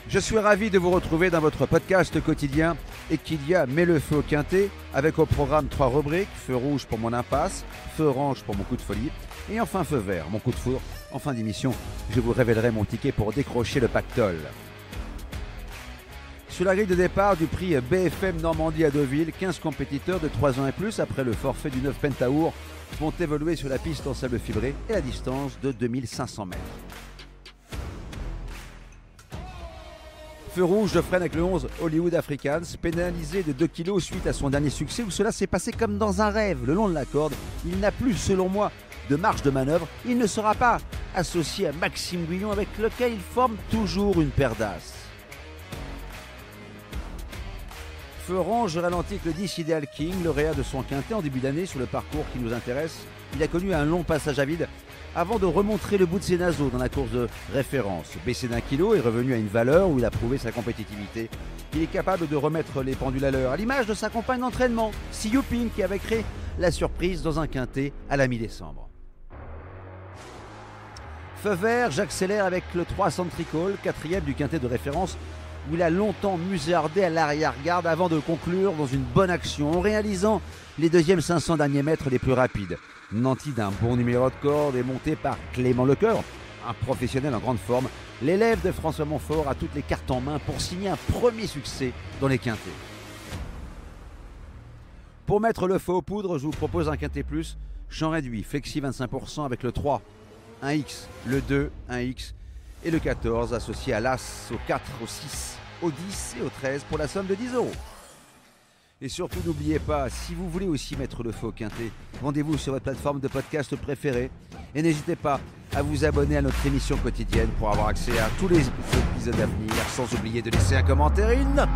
Je suis ravi de vous retrouver dans votre podcast quotidien et qu'il y a Mets le feu au quintet avec au programme 3 rubriques, feu rouge pour mon impasse, feu orange pour mon coup de folie et enfin feu vert, mon coup de foudre. En fin d'émission, je vous révélerai mon ticket pour décrocher le pactole. Sur la grille de départ du prix BFM Normandie à Deauville, 15 compétiteurs de 3 ans et plus après le forfait du 9 Pentahour vont évoluer sur la piste en sable fibré et à distance de 2500 mètres. Feu rouge, je freine avec le 11 Hollywood Africans, pénalisé de 2 kilos suite à son dernier succès où cela s'est passé comme dans un rêve. Le long de la corde, il n'a plus, selon moi, de marge de manœuvre. Il ne sera pas associé à Maxime Guyon avec lequel il forme toujours une paire d'as. Feu orange, je ralentis avec le 10 Ideal King, lauréat de son quintet en début d'année sur le parcours qui nous intéresse. Il a connu un long passage à vide avant de remontrer le bout de ses naseaux dans la course de référence. Baissé d'1 kilo et revenu à une valeur où il a prouvé sa compétitivité. Il est capable de remettre les pendules à l'heure, à l'image de sa compagne d'entraînement, Si Yuping, qui avait créé la surprise dans un quintet à la mi-décembre. Feu vert, j'accélère avec le 3 Centrical, quatrième du quintet de référence, où il a longtemps musardé à l'arrière-garde avant de conclure dans une bonne action en réalisant les deuxièmes 500 derniers mètres les plus rapides. Nanti d'un bon numéro de corde et monté par Clément Lecoeur, un professionnel en grande forme, l'élève de François Montfort a toutes les cartes en main pour signer un premier succès dans les quintets. Pour mettre le feu aux poudres, je vous propose un quintet plus, champ réduit, flexi 25% avec le 3, 1X, le 2, 1X et le 14 associé à l'As, au 4, au 6, au 10 et au 13 pour la somme de 10 €. Et surtout, n'oubliez pas, si vous voulez aussi mettre le feu au quintet, rendez-vous sur votre plateforme de podcast préférée. Et n'hésitez pas à vous abonner à notre émission quotidienne pour avoir accès à tous les épisodes à venir, sans oublier de laisser un commentaire et une note.